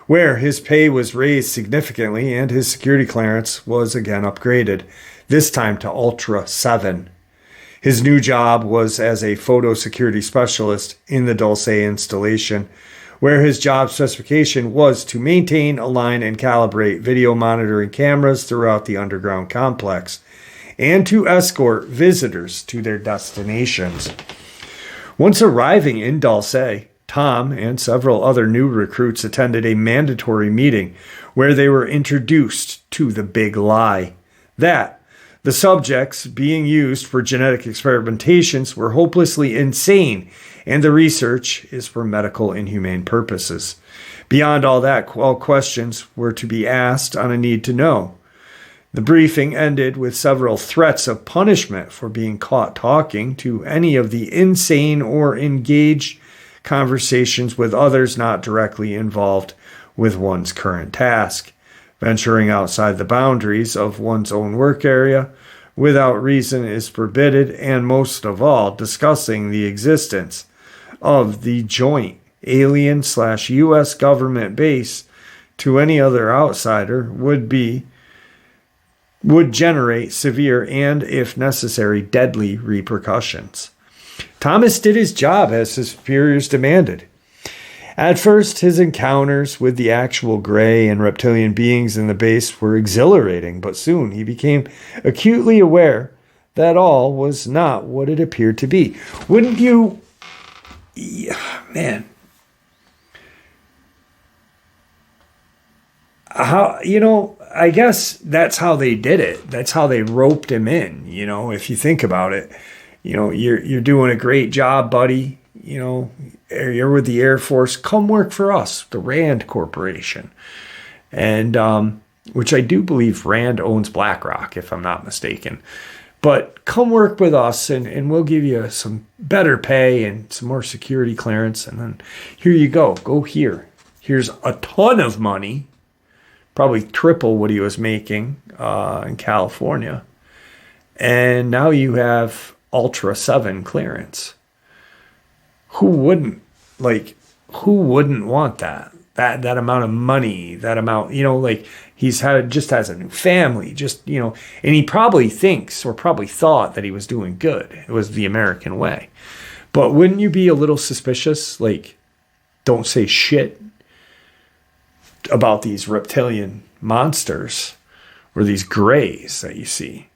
where his pay was raised significantly and his security clearance was again upgraded, this time to Ultra 7. His new job was as a photo security specialist in the Dulce installation, where his job specification was to maintain, align, and calibrate video monitoring cameras throughout the underground complex, and to escort visitors to their destinations. Once arriving in Dulce, Tom and several other new recruits attended a mandatory meeting where they were introduced to the big lie that the subjects being used for genetic experimentations were hopelessly insane, and the research is for medical and humane purposes. Beyond all that, all questions were to be asked on a need to know. The briefing ended with several threats of punishment for being caught talking to any of the insane or engaged conversations with others not directly involved with one's current task. Venturing outside the boundaries of one's own work area without reason is forbidden, and most of all, discussing the existence of the joint alien/U.S. government base to any other outsider would generate severe and, if necessary, deadly repercussions. Thomas did his job as his superiors demanded. At first, his encounters with the actual gray and reptilian beings in the base were exhilarating, but soon he became acutely aware that all was not what it appeared to be. Wouldn't you... Yeah, man. How, I guess that's how they did it. That's how they roped him in, if you think about it. You're doing a great job, buddy. You're with the Air Force. Come work for us, the Rand Corporation. And which I do believe Rand owns BlackRock, if I'm not mistaken. But come work with us, and we'll give you some better pay and some more security clearance. And then here you go. Go here. Here's a ton of money, probably triple what he was making in California. And now you have Ultra 7 clearance. Who wouldn't want that? That amount of money, that amount, he's just has a new family, and he probably thinks or probably thought that he was doing good. It was the American way. But wouldn't you be a little suspicious? Don't say shit about these reptilian monsters or these grays that you see.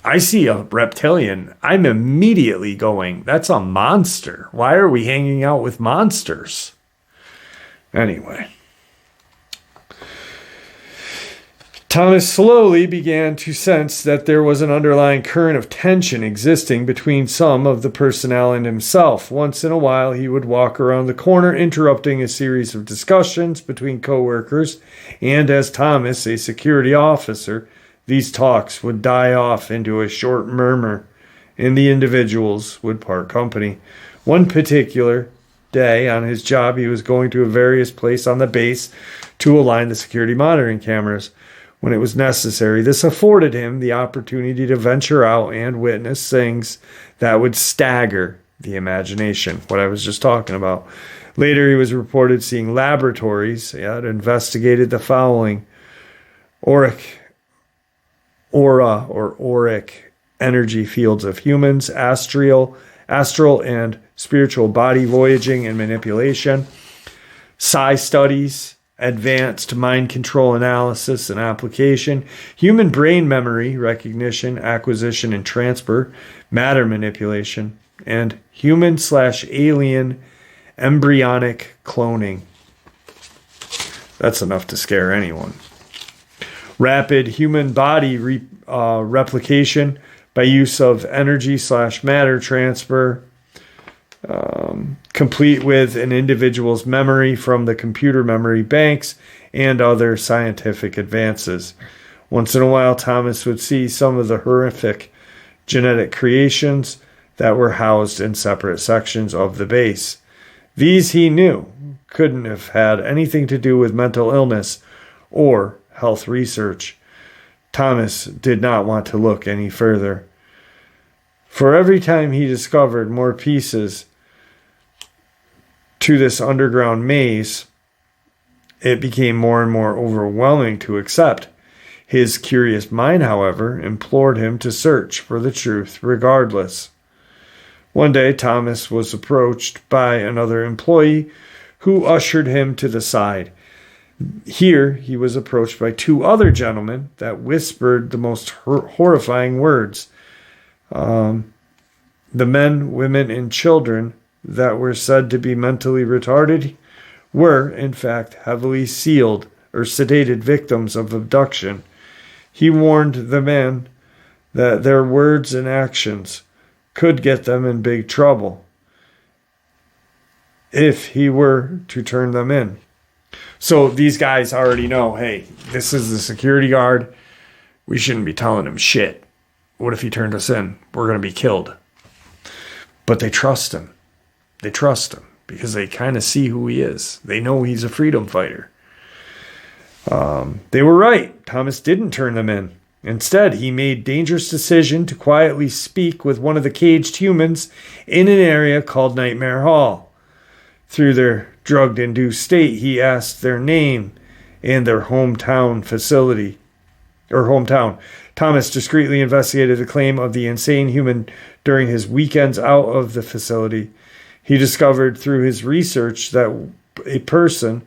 I see a reptilian, I'm immediately going, that's a monster. Why are we hanging out with monsters? Anyway. Thomas slowly began to sense that there was an underlying current of tension existing between some of the personnel and himself. Once in a while, he would walk around the corner, interrupting a series of discussions between coworkers, and as Thomas, a security officer, these talks would die off into a short murmur, and the individuals would part company. One particular day on his job, he was going to a various place on the base to align the security monitoring cameras. When it was necessary, this afforded him the opportunity to venture out and witness things that would stagger the imagination, what I was just talking about. Later, he was reported seeing laboratories that investigated the following: auric energy fields of humans, astral and spiritual body voyaging and manipulation, psi studies, advanced mind control analysis and application, human brain memory recognition, acquisition and transfer, matter manipulation, and human/alien embryonic cloning. That's enough to scare anyone. Rapid human body replication by use of energy/matter transfer, complete with an individual's memory from the computer memory banks, and other scientific advances. Once in a while, Thomas would see some of the horrific genetic creations that were housed in separate sections of the base. These, he knew, couldn't have had anything to do with mental illness or health research. Thomas did not want to look any further. For every time he discovered more pieces to this underground maze, it became more and more overwhelming to accept. His curious mind, however, implored him to search for the truth regardless. One day, Thomas was approached by another employee who ushered him to the side. Here he was approached by two other gentlemen that whispered the most horrifying words. The men, women, and children that were said to be mentally retarded were, in fact, heavily sealed or sedated victims of abduction. He warned the men that their words and actions could get them in big trouble if he were to turn them in. So these guys already know, hey, this is the security guard. We shouldn't be telling him shit. What if he turned us in? We're going to be killed. But they trust him. They trust him because they kind of see who he is. They know he's a freedom fighter. They were right. Thomas didn't turn them in. Instead, he made dangerous decision to quietly speak with one of the caged humans in an area called Nightmare Hall. Through their drug-induced state, he asked their name and their hometown. Thomas discreetly investigated the claim of the insane human during his weekends out of the facility. He discovered through his research that a person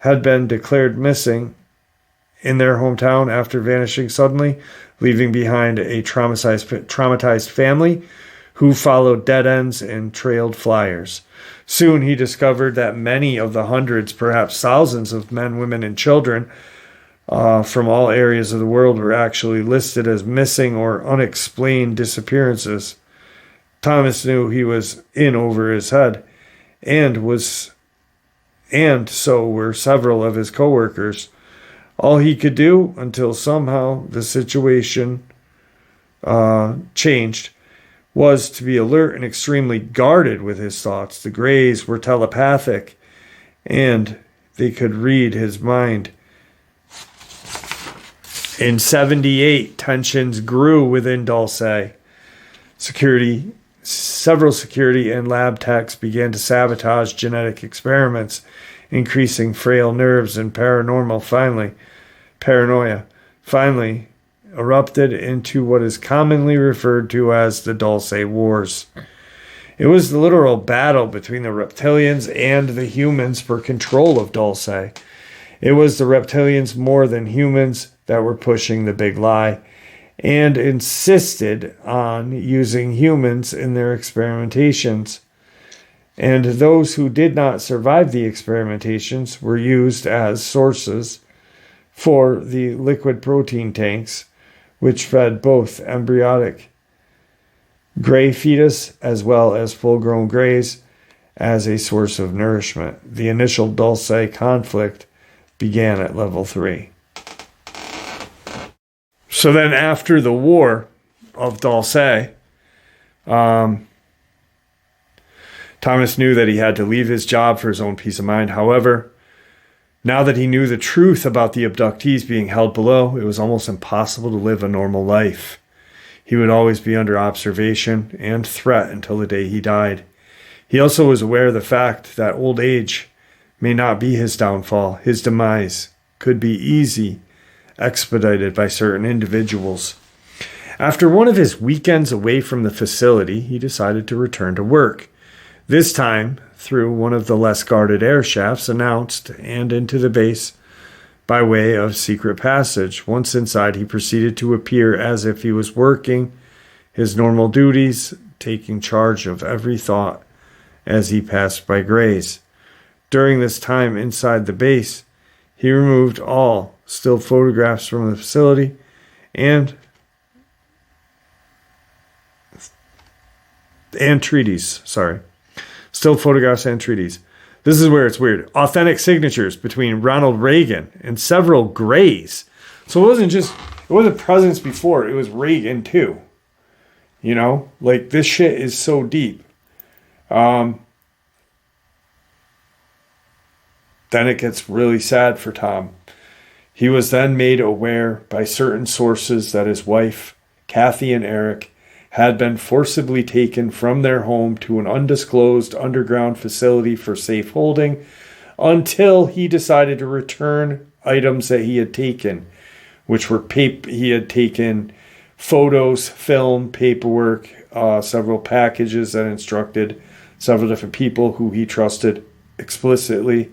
had been declared missing in their hometown after vanishing suddenly, leaving behind a traumatized family who followed dead ends and trailed flyers. Soon he discovered that many of the hundreds, perhaps thousands of men, women, and children from all areas of the world were actually listed as missing or unexplained disappearances. Thomas knew he was in over his head, and so were several of his coworkers. All he could do until somehow the situation changed was to be alert and extremely guarded with his thoughts. The Greys were telepathic, and they could read his mind. In 1978, tensions grew within Dulce. Several security and lab techs began to sabotage genetic experiments, increasing frail nerves and paranoia finally erupted into what is commonly referred to as the Dulce Wars. It was the literal battle between the reptilians and the humans for control of Dulce. It was the reptilians more than humans that were pushing the big lie and insisted on using humans in their experimentations. And those who did not survive the experimentations were used as sources for the liquid protein tanks, which fed both embryonic gray fetus as well as full-grown grays as a source of nourishment. The initial Dulce conflict began at level 3. So then after the war of Dulce, Thomas knew that he had to leave his job for his own peace of mind. However, now that he knew the truth about the abductees being held below, it was almost impossible to live a normal life. He would always be under observation and threat until the day he died. He also was aware of the fact that old age may not be his downfall. His demise could be expedited by certain individuals. After one of his weekends away from the facility, he decided to return to work. This time, through one of the less guarded air shafts announced and into the base by way of secret passage. Once inside, he proceeded to appear as if he was working his normal duties, taking charge of every thought as he passed by Grays. During this time inside the base, he removed all still photographs from the facility and treaties. Still photographs and treaties. This is where it's weird. Authentic signatures between Ronald Reagan and several Greys. So it wasn't presidents before, it was Reagan too. You know, like this shit is so deep. Then it gets really sad for Tom. He was then made aware by certain sources that his wife, Kathy, and Eric had been forcibly taken from their home to an undisclosed underground facility for safe holding until he decided to return items that he had taken, which were he had taken photos, film, paperwork, several packages that instructed several different people who he trusted explicitly.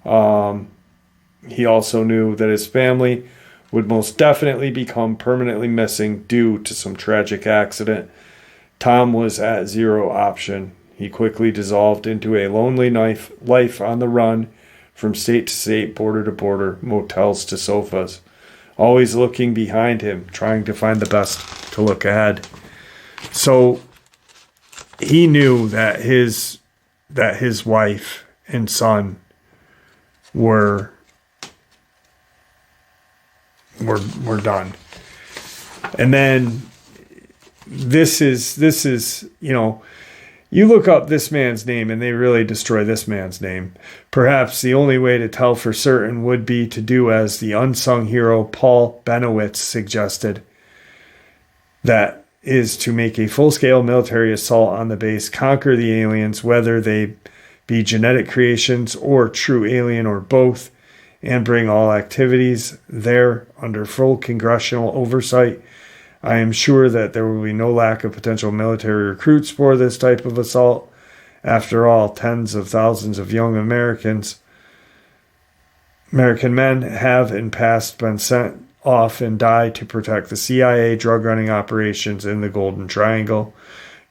He also knew that his family would most definitely become permanently missing due to some tragic accident. Tom was at zero option. He quickly dissolved into a lonely life on the run from state to state, border to border, motels to sofas, always looking behind him, trying to find the best to look ahead. So he knew that his wife and son were done. And then this is, you look up this man's name and they really destroy this man's name. Perhaps the only way to tell for certain would be to do as the unsung hero Paul Benowitz suggested. That is to make a full-scale military assault on the base, conquer the aliens, whether they be genetic creations or true alien or both, and bring all activities there under full congressional oversight. I am sure that there will be no lack of potential military recruits for this type of assault. After all, tens of thousands of young American men have in past been sent off and died to protect the CIA drug running operations in the Golden Triangle,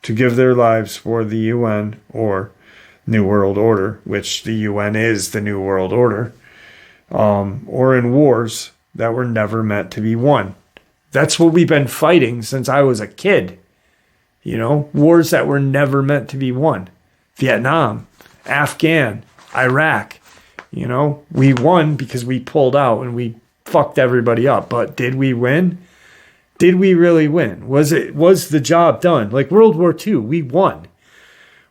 to give their lives for the UN or New World Order, which the UN is the New World Order, or in wars that were never meant to be won. That's what we've been fighting since I was a kid. Wars that were never meant to be won. Vietnam, Afghan, Iraq. We won because we pulled out and we fucked everybody up. But did we win? Did we really win? Was the job done? Like World War II, we won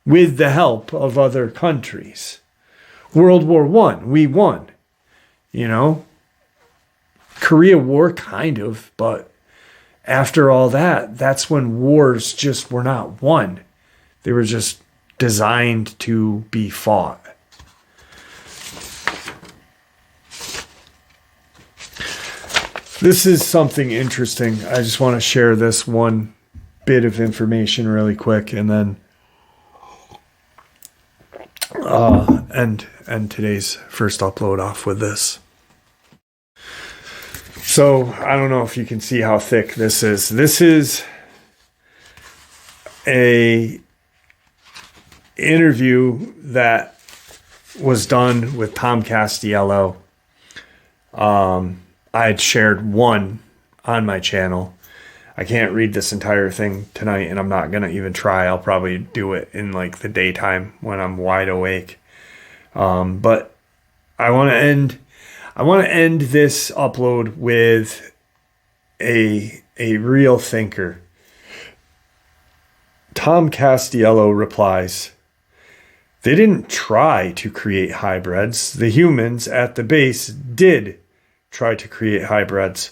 with the help of other countries. World War I, we won. Korea War, kind of, but after all that, that's when wars just were not won. They were just designed to be fought. This is something interesting. I just want to share this one bit of information really quick and then end today's first upload off with this. So I don't know if you can see how thick this is. This is a interview that was done with Tom Castello. I had shared one on my channel. I can't read this entire thing tonight, and I'm not going to even try. I'll probably do it in like the daytime when I'm wide awake. But I want to end this upload with a real thinker. Tom Castello replies, "They didn't try to create hybrids. The humans at the base did try to create hybrids.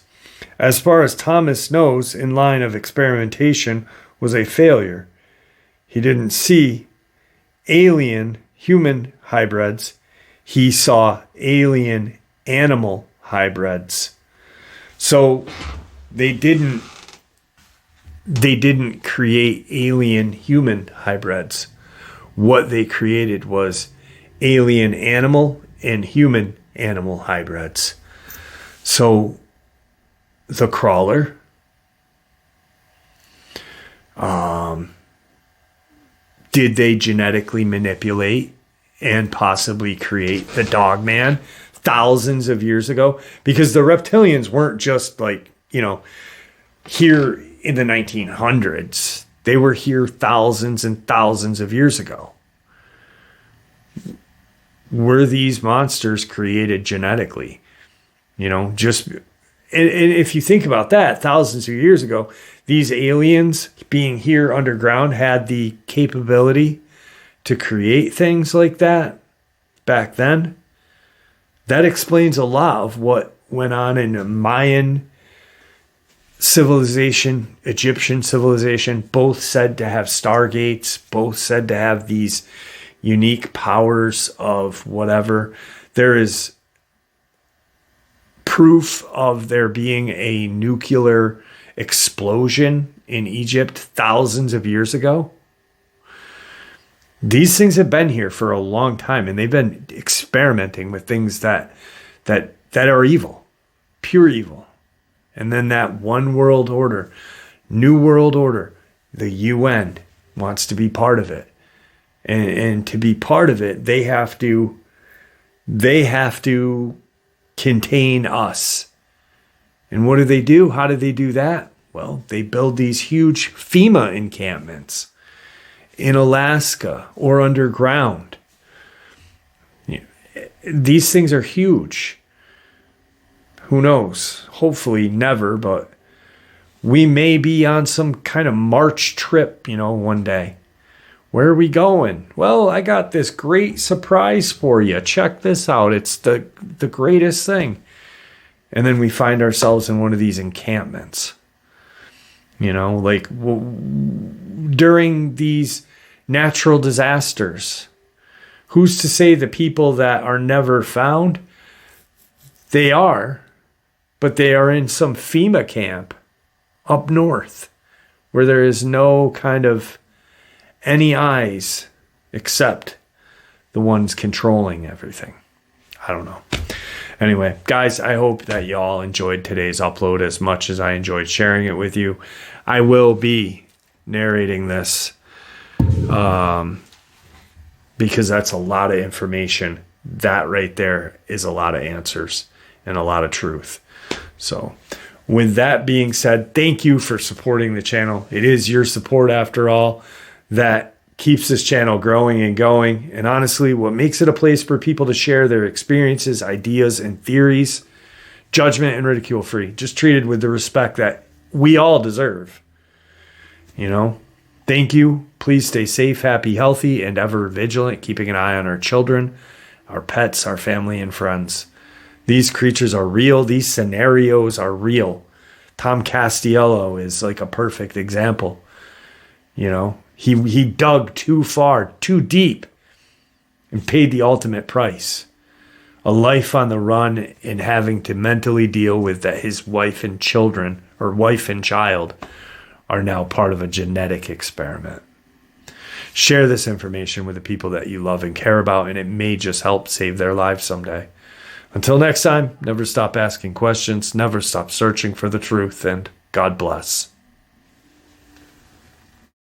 As far as Thomas knows, in line of experimentation was a failure. He didn't see alien-human hybrids. He saw alien-animal hybrids." So they didn't create alien-human hybrids. What they created was alien-animal and human-animal hybrids. So the crawler, did they genetically manipulate and possibly create the Dogman thousands of years ago? Because the reptilians weren't just like, here in the 1900s. They were here thousands and thousands of years ago. Were these monsters created genetically? And if you think about that, thousands of years ago, these aliens being here underground had the capability to create things like that back then. That explains a lot of what went on in Mayan civilization, Egyptian civilization, both said to have stargates, both said to have these unique powers of whatever. There is proof of there being a nuclear explosion in Egypt thousands of years ago. These things have been here for a long time, and they've been experimenting with things that are evil, pure evil. And then that one world order, new world order, the UN wants to be part of it. And to be part of it, they have to contain us. And what do? How do they do that? Well, they build these huge FEMA encampments in Alaska or underground. These things are huge. Who knows? Hopefully never, but we may be on some kind of March trip, one day. Where are we going? Well, I got this great surprise for you. Check this out. It's the greatest thing. And then we find ourselves in one of these encampments. During these natural disasters, who's to say the people that are never found? They are, but they are in some FEMA camp up north where there is no kind of any eyes except the ones controlling everything. I don't know. Anyway, guys, I hope that y'all enjoyed today's upload as much as I enjoyed sharing it with you. I will be narrating this because that's a lot of information. That right there is a lot of answers and a lot of truth. So with that being said, thank you for supporting the channel. It is your support, after all, that keeps this channel growing and going. And honestly, what makes it a place for people to share their experiences, ideas, and theories, judgment and ridicule free, just treated with the respect that we all deserve. Thank you. Please stay safe, happy, healthy, and ever vigilant, keeping an eye on our children, our pets, our family, and friends. These creatures are real. These scenarios are real. Tom Castello is like a perfect example. He dug too far, too deep, and paid the ultimate price. A life on the run and having to mentally deal with that his wife and children, or wife and child, are now part of a genetic experiment. Share this information with the people that you love and care about, and it may just help save their lives someday. Until next time, never stop asking questions, never stop searching for the truth, and God bless.